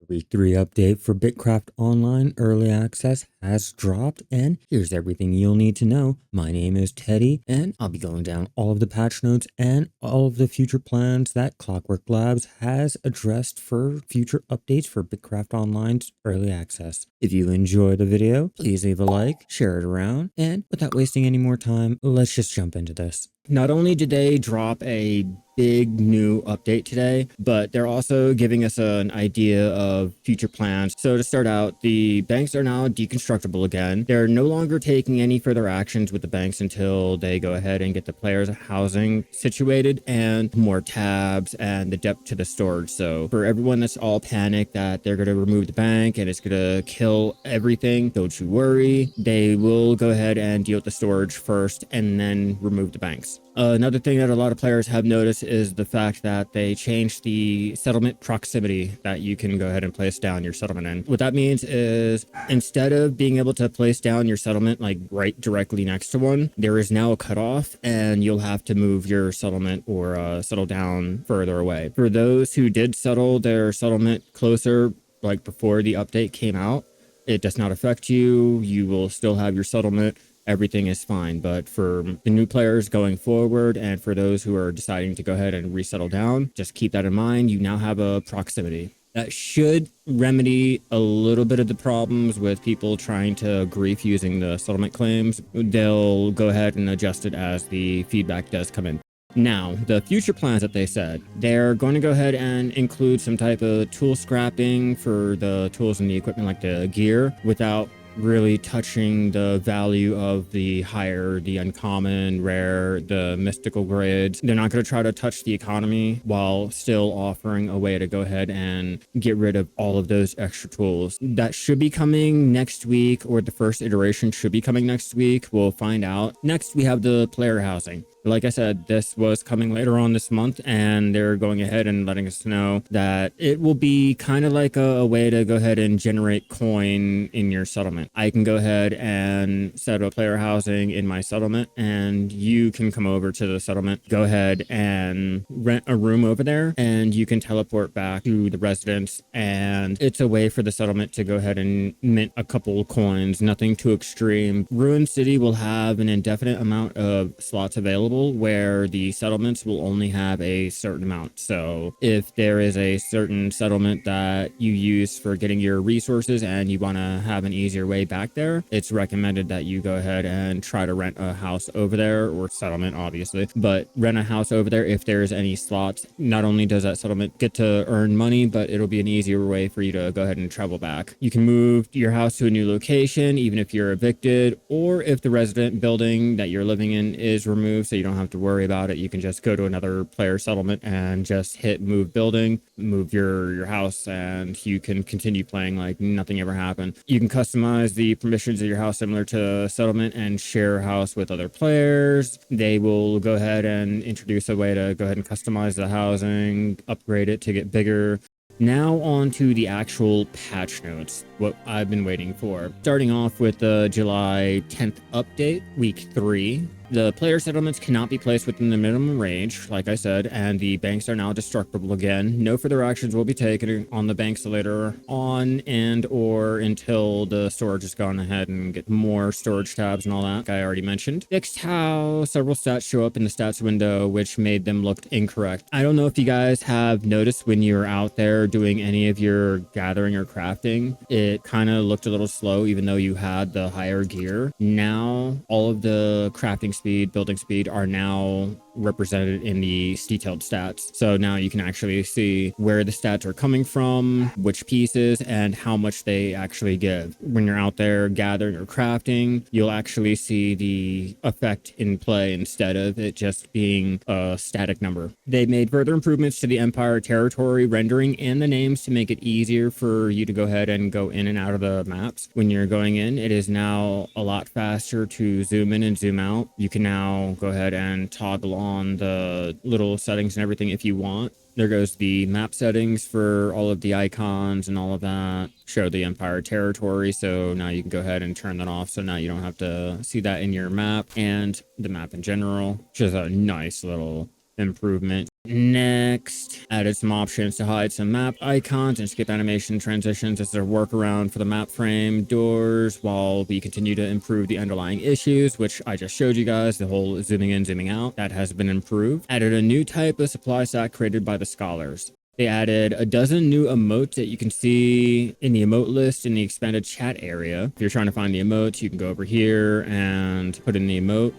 Week 3 update for Bitcraft Online Early Access has dropped, and here's everything you'll need to know. My name is Teddy, and I'll be going down all of the patch notes and all of the future plans that Clockwork Labs has addressed for future updates for Bitcraft Online's Early Access. If you enjoy the video, please leave a like, share it around, and without wasting any more time, let's just jump into this. Not only did they drop a big new update today, but they're also giving us an idea of future plans. So to start out, the banks are now deconstructible again. They're no longer taking any further actions with the banks until they go ahead and get the players' housing situated and more tabs and the depth to the storage. So for everyone that's all panicked that they're going to remove the bank and it's going to kill everything, don't you worry. They will go ahead and deal with the storage first and then remove the banks. Another thing that a lot of players have noticed is the fact that they changed the settlement proximity that you can go ahead and place down your settlement in. What that means is instead of being able to place down your settlement like right directly next to one, there is now a cutoff and you'll have to move your settlement or settle down further away. For those who did settle their settlement closer, like before the update came out, it does not affect you. You will still have your settlement. Everything is fine. But for the new players going forward and for those who are deciding to go ahead and resettle down, just keep that in mind. You now have a proximity. That should remedy a little bit of the problems with people trying to grief using the settlement claims. They'll go ahead and adjust it as the feedback does come in. Now, the future plans that they said, they're going to go ahead and include some type of tool scrapping for the tools and the equipment like the gear without really touching the value of the higher, the uncommon, rare, the mystical grades. They're not going to try to touch the economy while still offering a way to go ahead and get rid of all of those extra tools. That should be coming next week, or the first iteration should be coming next week. We'll find out. Next, we have the player housing. Like I said, this was coming later on this month, and they're going ahead and letting us know that it will be kind of like a way to go ahead and generate coin in your settlement. I can go ahead and set up player housing in my settlement, and you can come over to the settlement, go ahead and rent a room over there, and you can teleport back to the residence. And it's a way for the settlement to go ahead and mint a couple coins, nothing too extreme. Ruin City will have an indefinite amount of slots available where the settlements will only have a certain amount. So if there is a certain settlement that you use for getting your resources and you want to have an easier way back there, it's recommended that you go ahead and try to rent a house over there, or settlement obviously, but rent a house over there if there's any slots. Not only does that settlement get to earn money, but it'll be an easier way for you to go ahead and travel back. You can move your house to a new location even if you're evicted, or if the resident building that you're living in is removed, so you don't have to worry about it. You can just go to another player settlement and just hit move building, move your house, and you can continue playing like nothing ever happened. You can customize the permissions of your house similar to settlement and share a house with other players. They will go ahead and introduce a way to go ahead and customize the housing, upgrade it to get bigger. Now on to the actual patch notes, what I've been waiting for. Starting off with the July 10th update, week 3. The player settlements cannot be placed within the minimum range, like I said, and the banks are now destructible again. No further actions will be taken on the banks later on and or until the storage has gone ahead and get more storage tabs and all that, like I already mentioned. Fixed how several stats show up in the stats window, which made them look incorrect. I don't know if you guys have noticed when you're out there doing any of your gathering or crafting, it kind of looked a little slow even though you had the higher gear. Now all of the crafting speed, building speed are now represented in the detailed stats. So now you can actually see where the stats are coming from, which pieces, and how much they actually give. When you're out there gathering or crafting, you'll actually see the effect in play instead of it just being a static number. They made further improvements to the Empire territory rendering and the names to make it easier for you to go ahead and go in and out of the maps. When you're going in, it is now a lot faster to zoom in and zoom out. You can now go ahead and toggle on the little settings and everything if you want. There goes the map settings for all of the icons and all of that. Show the Empire territory, so now you can go ahead and turn that off, so now you don't have to see that in your map, and the map in general, which is a nice little improvement. Next, added some options to hide some map icons and skip animation transitions as a workaround for the map frame doors while we continue to improve the underlying issues, which I just showed you guys, the whole zooming in, zooming out. That has been improved. Added a new type of supply stack created by the scholars. They added a dozen new emotes that you can see in the emote list in the expanded chat area. If you're trying to find the emotes, you can go over here and put in the emote.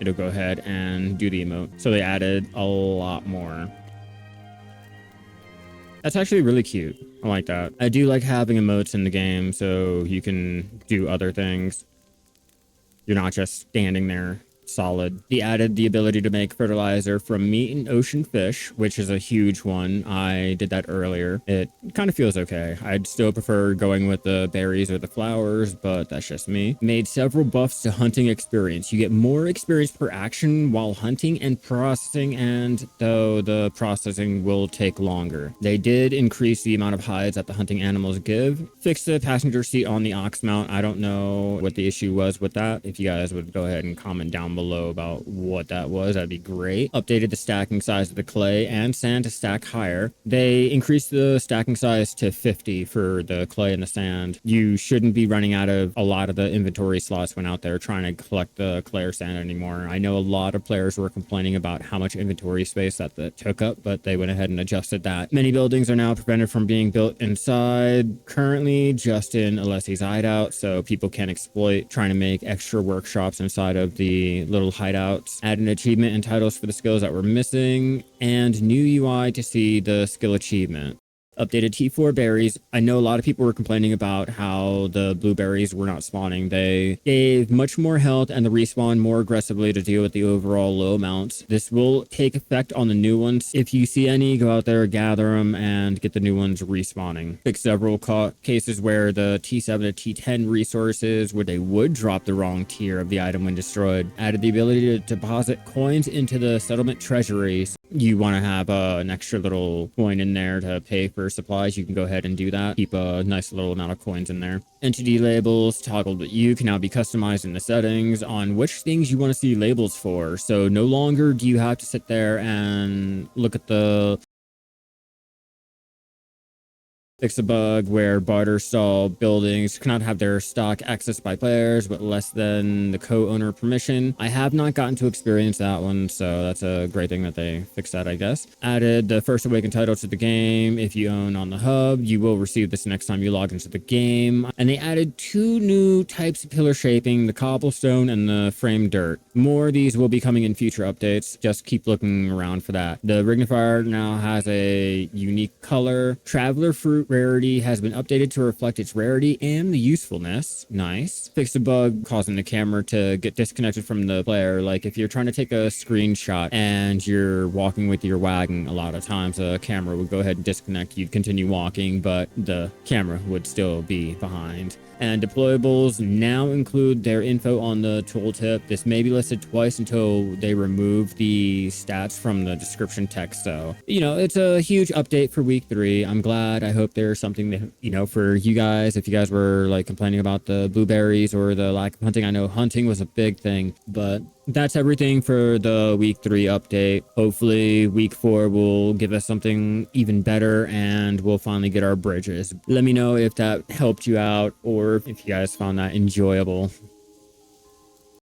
It'll go ahead and do the emote. So they added a lot more. That's actually really cute. I like that. I do like having emotes in the game so you can do other things. You're not just standing there solid. They added the ability to make fertilizer from meat and ocean fish, which is a huge one. I did that earlier. It kind of feels okay. I'd still prefer going with the berries or the flowers, but that's just me. Made several buffs to hunting experience. You get more experience per action while hunting and processing, and though the processing will take longer. They did increase the amount of hides that the hunting animals give. Fixed the passenger seat on the ox mount. I don't know what the issue was with that. If you guys would go ahead and comment down below about what that was, that'd be great. Updated the stacking size of the clay and sand to stack higher. They increased the stacking size to 50 for the clay and the sand. You shouldn't be running out of a lot of the inventory slots when out there trying to collect the clay or sand anymore. I know a lot of players were complaining about how much inventory space that took up, but they went ahead and adjusted that. Many buildings are now prevented from being built inside. Currently just in Alessi's hideout, so people can exploit trying to make extra workshops inside of the little hideouts. Add an achievement and titles for the skills that were missing, and new UI to see the skill achievement. Updated T4 berries. I know a lot of people were complaining about how the blueberries were not spawning. They gave much more health and the respawn more aggressively to deal with the overall low amounts. This will take effect on the new ones. If you see any, go out there, gather them, and get the new ones respawning. Fix several cases where the T7 to T10 resources, where they would drop the wrong tier of the item when destroyed. Added the ability to deposit coins into the settlement treasuries. You want to have an extra little coin in there to pay for supplies, you can go ahead and do that. Keep a nice little amount of coins in there. Entity labels toggled that you can now be customized in the settings on which things you want to see labels for. So no longer do you have to sit there and look at the fix a bug where barter stall buildings cannot have their stock accessed by players with less than the co-owner permission. I have not gotten to experience that one, so that's a great thing that they fixed that, I guess. Added the First Awaken title to the game. If you own on the hub, you will receive this next time you log into the game. And they added 2 new types of pillar shaping, the cobblestone and the frame dirt. More of these will be coming in future updates. Just keep looking around for that. The Rignifier now has a unique color. Traveler fruit rarity has been updated to reflect its rarity and the usefulness. Nice. Fixed a bug causing the camera to get disconnected from the player. Like if you're trying to take a screenshot and you're walking with your wagon, a lot of times the camera would go ahead and disconnect. You'd continue walking, but the camera would still be behind. And deployables now include their info on the tooltip. This may be listed twice until they remove the stats from the description text. So, you know, it's a huge update for week 3. I'm glad. I hope there's something that, you know, for you guys, if you guys were like complaining about the blueberries or the lack of hunting. I know hunting was a big thing, but that's everything for the week 3 update. Hopefully week 4 will give us something even better and we'll finally get our bridges. Let me know if that helped you out or if you guys found that enjoyable.